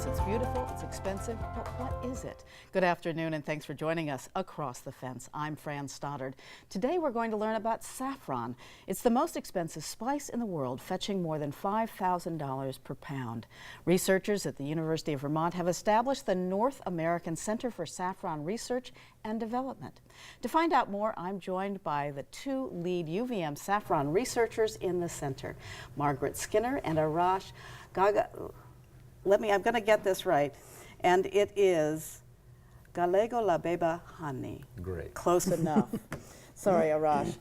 Yes, it's beautiful, it's expensive, but what is it? Good afternoon and thanks for joining us across the fence. I'm Fran Stoddard. Today we're going to learn about saffron. It's the most expensive spice in the world, fetching more than $5,000 per pound. Researchers at the University of Vermont have established the North American Center for Saffron Research and Development. To find out more, I'm joined by the two lead UVM saffron researchers in the center, Margaret Skinner and Arash Gaga. I'm going to get this right, and it is Galego La Beba Hani. Great. Close enough. Sorry, Arash.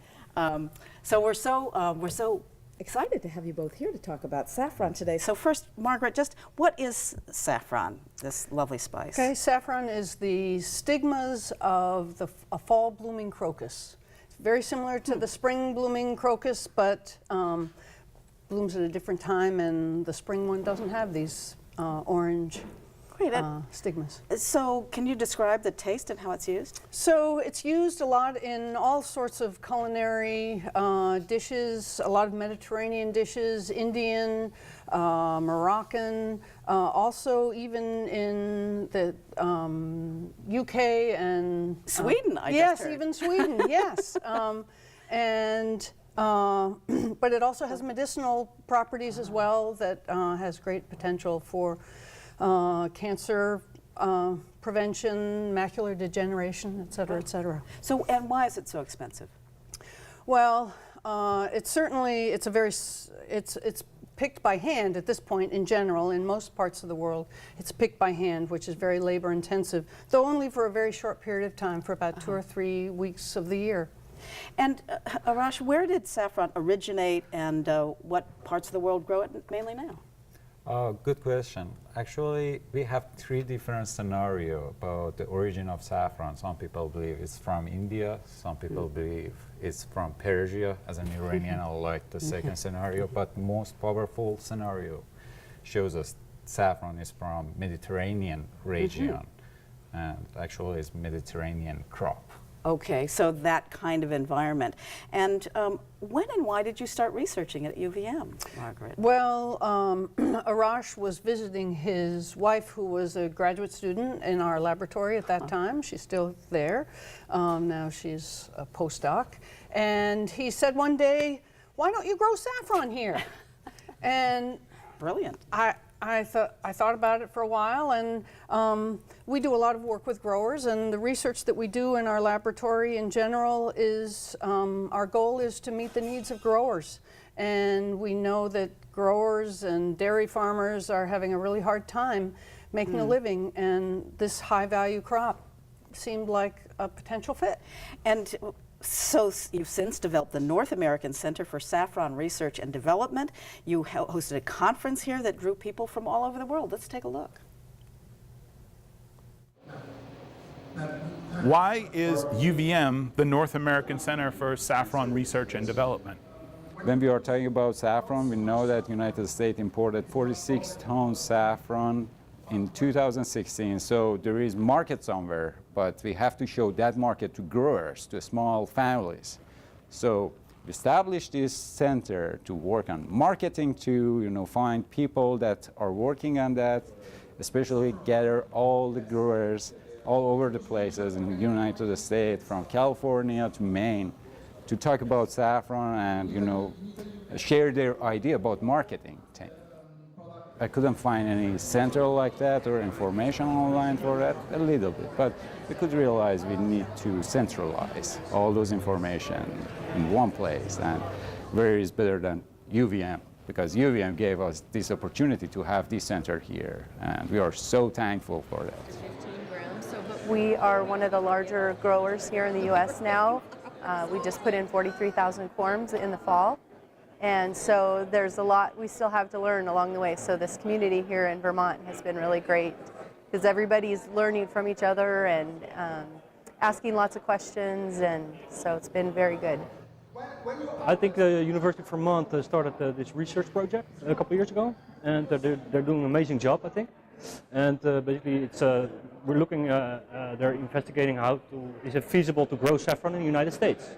So we're so excited to have you both here to talk about saffron today. So first, Margaret, just what is saffron, this lovely spice? Okay, saffron is the stigmas of a fall blooming crocus. It's very similar to the spring blooming crocus, but blooms at a different time, and the spring one doesn't have these orange stigmas. So can you describe the taste and how it's used? So it's used a lot in all sorts of culinary dishes, a lot of Mediterranean dishes, Indian, Moroccan, also even in the UK and Sweden, I yes, just heard. even Sweden, yes. But it also has medicinal properties as well that has great potential for cancer prevention, macular degeneration, et cetera, et cetera. So, and why is it so expensive? Well, it's picked by hand at this point in general. In most parts of the world, it's picked by hand, which is very labor intensive, though only for a very short period of time, for about 2 or 3 weeks of the year. And Arash, where did saffron originate, and what parts of the world grow it mainly now? Good question. Actually, we have 3 different scenarios about the origin of saffron. Some people believe it's from India, some people believe it's from Persia. As an Iranian, I like the second scenario, but most powerful scenario shows us saffron is from Mediterranean region, and actually it's Mediterranean crop. Okay, so that kind of environment. And when and why did you start researching it at UVM, Margaret? Well, Arash was visiting his wife, who was a graduate student in our laboratory at that time. She's still there. Now she's a postdoc. And he said one day, "Why don't you grow saffron here?" And brilliant. I thought about it for a while, and we do a lot of work with growers, and the research that we do in our laboratory in general is, our goal is to meet the needs of growers. And we know that growers and dairy farmers are having a really hard time making a living, and this high-value crop seemed like a potential fit. And so you've since developed the North American Center for Saffron Research and Development. You hosted a conference here that drew people from all over the world. Let's take a look. Why is UVM the North American Center for Saffron Research and Development? When we are talking about saffron, we know that the United States imported 46 tons saffron in 2016, so there is market somewhere, but we have to show that market to growers, to small families. So we established this center to work on marketing, to find people that are working on that, especially gather all the growers all over the places in the United States, from California to Maine, to talk about saffron and share their idea about marketing. I couldn't find any center like that or information online for that, a little bit, but we could realize we need to centralize all those information in one place, and where is better than UVM, because UVM gave us this opportunity to have this center here, and we are so thankful for that. 15 grams. We are one of the larger growers here in the U.S. now. We just put in 43,000 corms in the fall. And so there's a lot we still have to learn along the way. So this community here in Vermont has been really great, because everybody's learning from each other and asking lots of questions, and so it's been very good. I think the University of Vermont started this research project a couple of years ago, and they're doing an amazing job, I think. And basically, it's we're looking, they're investigating is it feasible to grow saffron in the United States.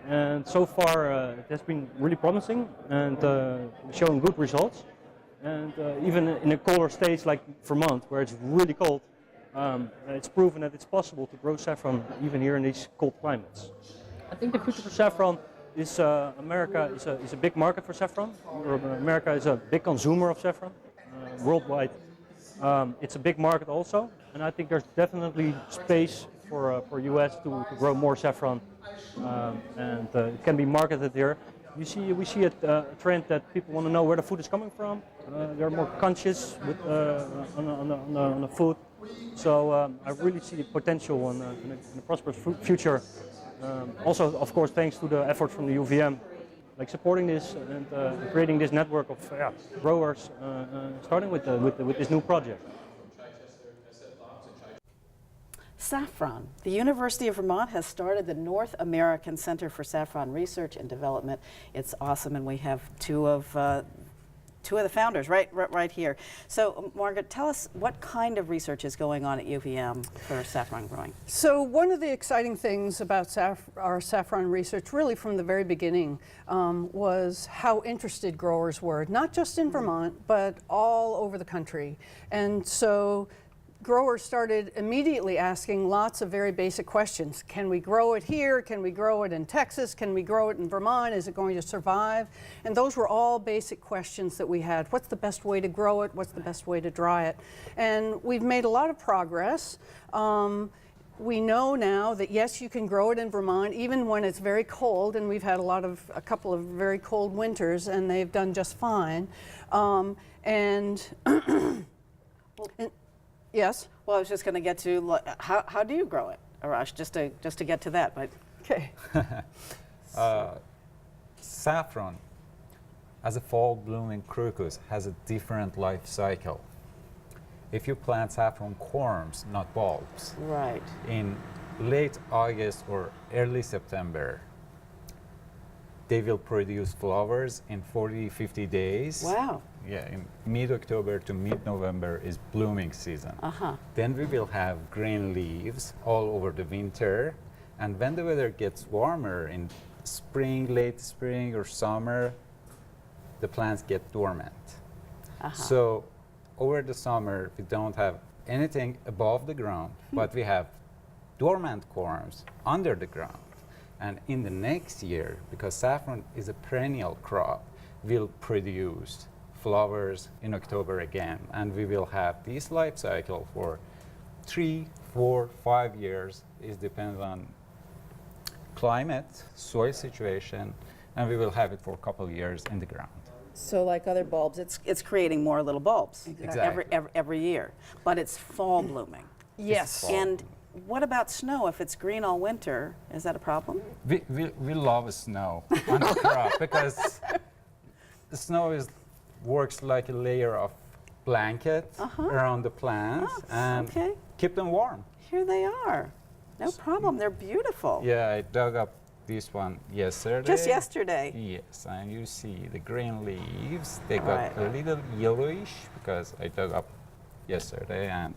And so far, it has been really promising and showing good results. And even in a colder states like Vermont, where it's really cold, it's proven that it's possible to grow saffron even here in these cold climates. I think the future for saffron is America is a big market for saffron. America is a big consumer of saffron worldwide. It's a big market also, and I think there's definitely space for US to grow more saffron, and it can be marketed here. We see a trend that people want to know where the food is coming from. They're more conscious with, on the food. So I really see the potential in a prosperous future. Also, of course, thanks to the effort from the UVM, like supporting this and creating this network of growers, starting with this new project. Saffron. The University of Vermont has started the North American Center for Saffron Research and Development. It's awesome, and we have two of the founders right here. So, Margaret, tell us what kind of research is going on at UVM for saffron growing? So one of the exciting things about our saffron research, really from the very beginning, was how interested growers were, not just in Vermont, but all over the country. And so growers started immediately asking lots of very basic questions. Can we grow it here? Can we grow it in Texas? Can we grow it in Vermont? Is it going to survive? And those were all basic questions that we had. What's the best way to grow it? What's the best way to dry it? And we've made a lot of progress. We know now that yes, you can grow it in Vermont even when it's very cold, and we've had a couple of very cold winters, and they've done just fine. Yes. Well, I was just going to get to how do you grow it, Arash? Just to get to that, but Okay. Saffron, as a fall blooming crocus, has a different life cycle. If you plant saffron corms, not bulbs, right. in late August or early September, they will produce flowers in 40-50 days. Wow. Yeah, in mid-October to mid-November is blooming season. Then we will have green leaves all over the winter, and when the weather gets warmer in spring, late spring or summer, the plants get dormant. So over the summer we don't have anything above the ground, but we have dormant corms under the ground. And in the next year, because saffron is a perennial crop, we'll produce flowers in October again, and we will have this life cycle for 3, 4, 5 years. It depends on climate, soil situation, and we will have it for a couple of years in the ground. So like other bulbs, it's creating more little bulbs Exactly. every year, but it's fall blooming. Yes. And what about snow? If it's green all winter, is that a problem? We love snow on the crop because the snow works like a layer of blanket around the plants and keep them warm. Here they are. No problem. They're beautiful. Yeah, I dug up this one yesterday. Just yesterday. Yes, and you see the green leaves. They got a little yellowish because I dug up yesterday, and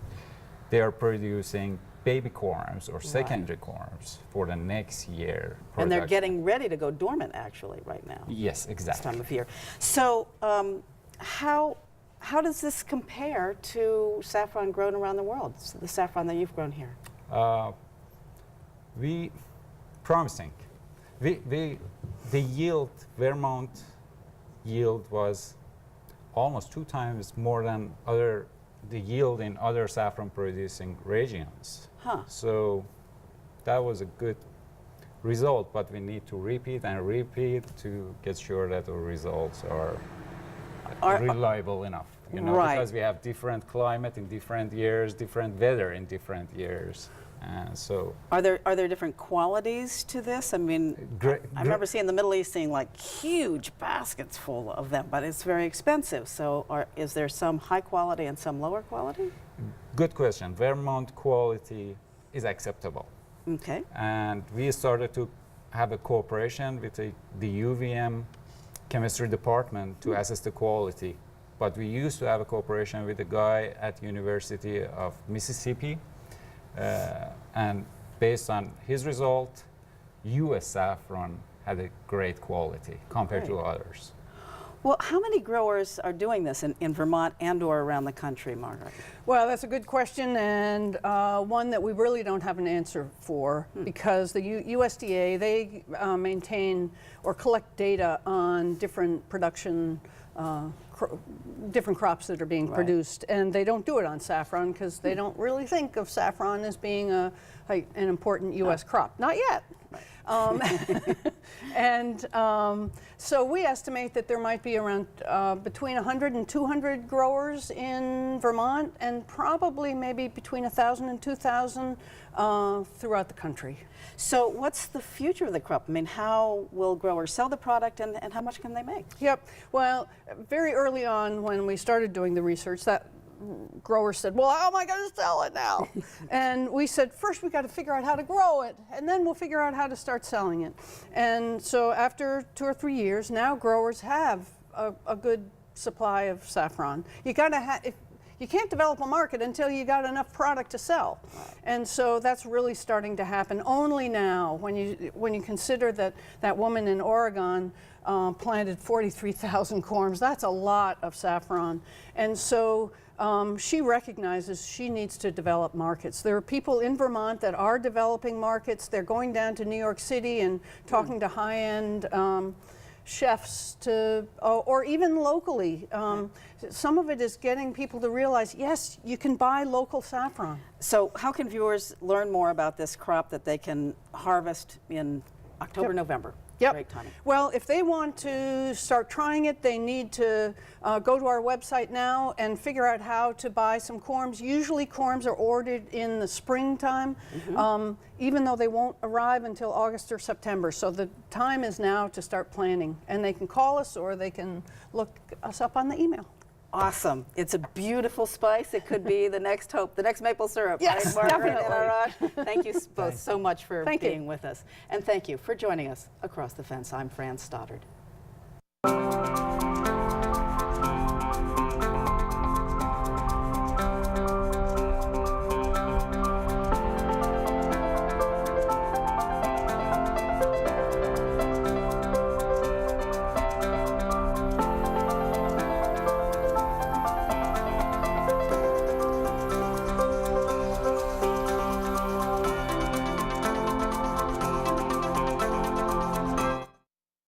they are producing baby corms or secondary corms for the next year. And they're production. getting ready to go dormant actually right now. Yes, This exactly. time of year. So how does this compare to saffron grown around the world, the saffron that you've grown here? Promising. The yield, Vermont yield was almost 2 times more than the yield in other saffron producing regions. So that was a good result, but we need to repeat and repeat to get sure that the results are reliable enough. You know, because we have different climate in different years, different weather in different years. And so Are there different qualities to this? I mean, I remember seeing the Middle East, seeing like huge baskets full of them, but it's very expensive. So is there some high quality and some lower quality? Good question. Vermont quality is acceptable. Okay. And we started to have a cooperation with the UVM chemistry department to assess the quality. But we used to have a cooperation with a guy at University of Mississippi. And based on his result, U.S. saffron had a great quality compared to others. Well, how many growers are doing this in Vermont and or around the country, Margaret? Well, that's a good question, and one that we really don't have an answer for, because the USDA, they maintain or collect data on different production, different crops that are being produced, and they don't do it on saffron because they don't really think of saffron as being an important U.S. crop. Not yet. So we estimate that there might be around between 100 and 200 growers in Vermont, and probably maybe between 1,000 and 2,000 throughout the country. So what's the future of the crop? I mean, how will growers sell the product, and how much can they make? Yep. Well, very early on when we started doing the research, that growers said, well, how am I going to sell it now? And we said, first we got to figure out how to grow it, and then we'll figure out how to start selling it. And so after 2 or 3 years, now growers have a good supply of saffron. You got to you can't develop a market until you got enough product to sell. And so that's really starting to happen only now, when you consider that that woman in Oregon planted 43,000 corms. That's a lot of saffron. And so she recognizes she needs to develop markets. There are people in Vermont that are developing markets. They're going down to New York City and talking to high-end chefs or even locally. Some of it is getting people to realize, yes, you can buy local saffron. So how can viewers learn more about this crop that they can harvest in October, November? Yep. Great timing. Well, if they want to start trying it, they need to go to our website now and figure out how to buy some corms. Usually corms are ordered in the springtime, even though they won't arrive until August or September. So the time is now to start planning. And they can call us or they can look us up on the email. Awesome. It's a beautiful spice. It could be the next hope, the next maple syrup. Yes, right, Margaret definitely. and Arad? Thank you both so much for Thank you. being with us. And thank you for joining us across the fence. I'm Fran Stoddard.